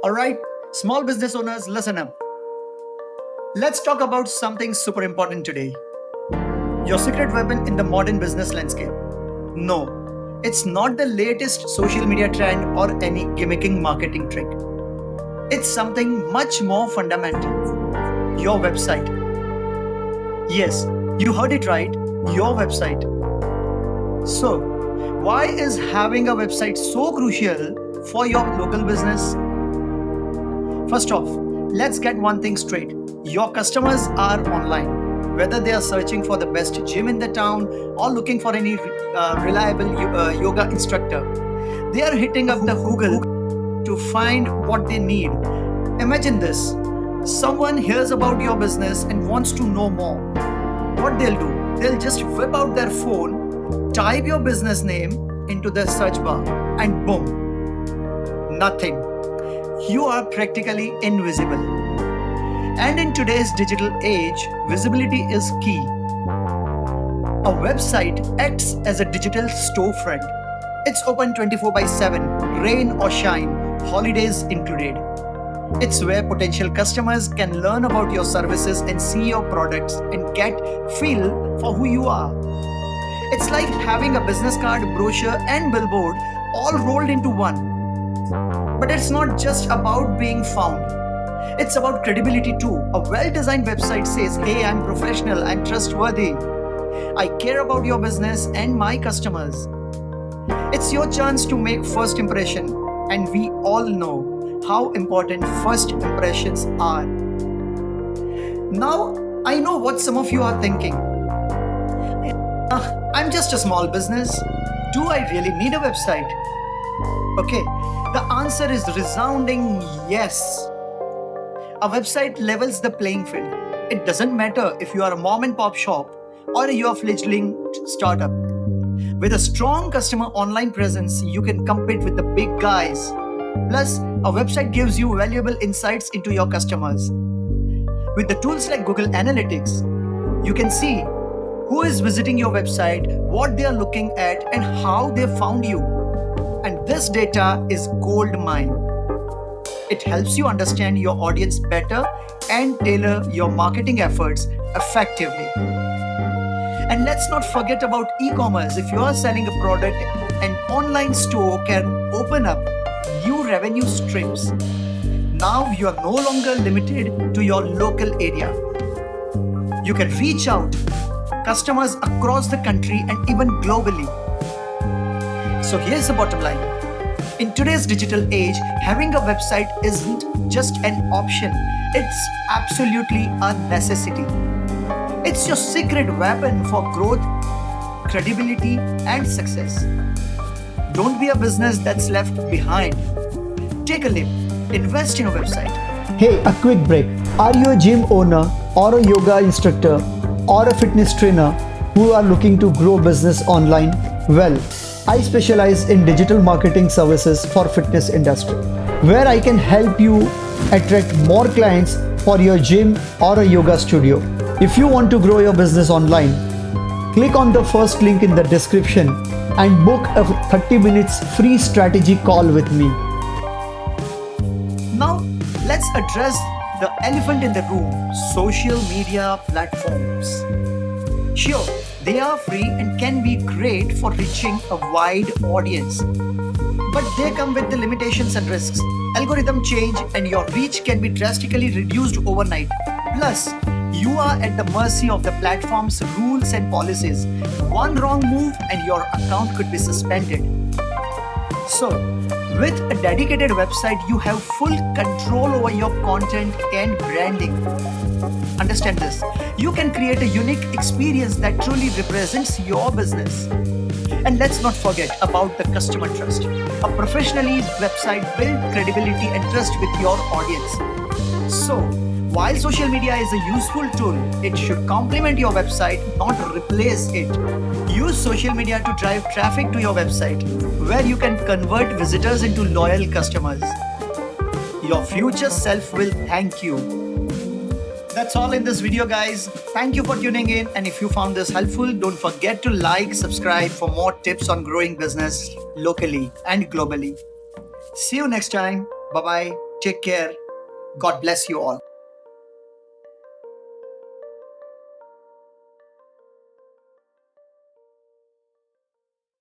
Alright, small business owners, listen up. Let's talk about something super important today. Your secret weapon in the modern business landscape. No, it's not the latest social media trend or any gimmicking marketing trick. It's something much more fundamental. Your website. Yes, you heard it right. Your website. So, why is having a website so crucial for your local business? First off, let's get one thing straight. Your customers are online. Whether they are searching for the best gym in the town or looking for any reliable yoga instructor, they are hitting up the Google to find what they need. Imagine this: someone hears about your business and wants to know more. What they'll do? They'll just whip out their phone, type your business name into the search bar, and boom, nothing. You are practically invisible. And in today's digital age, visibility is key. A website acts as a digital storefront. It's open 24 by 7, rain or shine, holidays included. It's where potential customers can learn about your services and see your products and get feel for who you are. It's like having a business card, brochure, and billboard all rolled into one. But it's not just about being found. It's about credibility too. A well-designed website says, hey, I'm professional, I'm trustworthy. I care about your business and my customers. It's your chance to make first impression, and we all know how important first impressions are. Now, I know what some of you are thinking. I'm just a small business. Do I really need a website? Okay, the answer is resounding yes. A website levels the playing field. It doesn't matter if you are a mom and pop shop or you are fledgling startup. With a strong customer online presence, you can compete with the big guys. Plus, a website gives you valuable insights into your customers. With the tools like Google Analytics, you can see who is visiting your website, what they are looking at, and how they found you. And this data is gold mine. It helps you understand your audience better and tailor your marketing efforts effectively. And let's not forget about e-commerce. If you are selling a product, an online store can open up new revenue streams. Now you are no longer limited to your local area. You can reach out customers across the country and even globally. So here's the bottom line. In today's digital age, having a website isn't just an option, it's absolutely a necessity. It's your secret weapon for growth, credibility, and success. Don't be a business that's left behind. Take a leap. Invest in a website. Hey, a quick break. Are you a gym owner or a yoga instructor or a fitness trainer who are looking to grow business online? Well, I specialize in digital marketing services for fitness industry, where I can help you attract more clients for your gym or a yoga studio. If you want to grow your business online, click on the first link in the description and book a 30 minutes free strategy call with me. Now, let's address the elephant in the room: social media platforms. Sure, they are free and can be great for reaching a wide audience. But they come with the limitations and risks. Algorithm change and your reach can be drastically reduced overnight. Plus, you are at the mercy of the platform's rules and policies. One wrong move and your account could be suspended. So, with a dedicated website, you have full control over your content and branding. Understand this. You can create a unique experience that truly represents your business. And let's not forget about the customer trust. A professionally website builds credibility and trust with your audience. So, while social media is a useful tool, it should complement your website, not replace it. Use social media to drive traffic to your website, where you can convert visitors into loyal customers. Your future self will thank you. That's all in this video, guys. Thank you for tuning in. And if you found this helpful, don't forget to like, subscribe for more tips on growing business locally and globally. See you next time. Bye bye. Take care. God bless you all.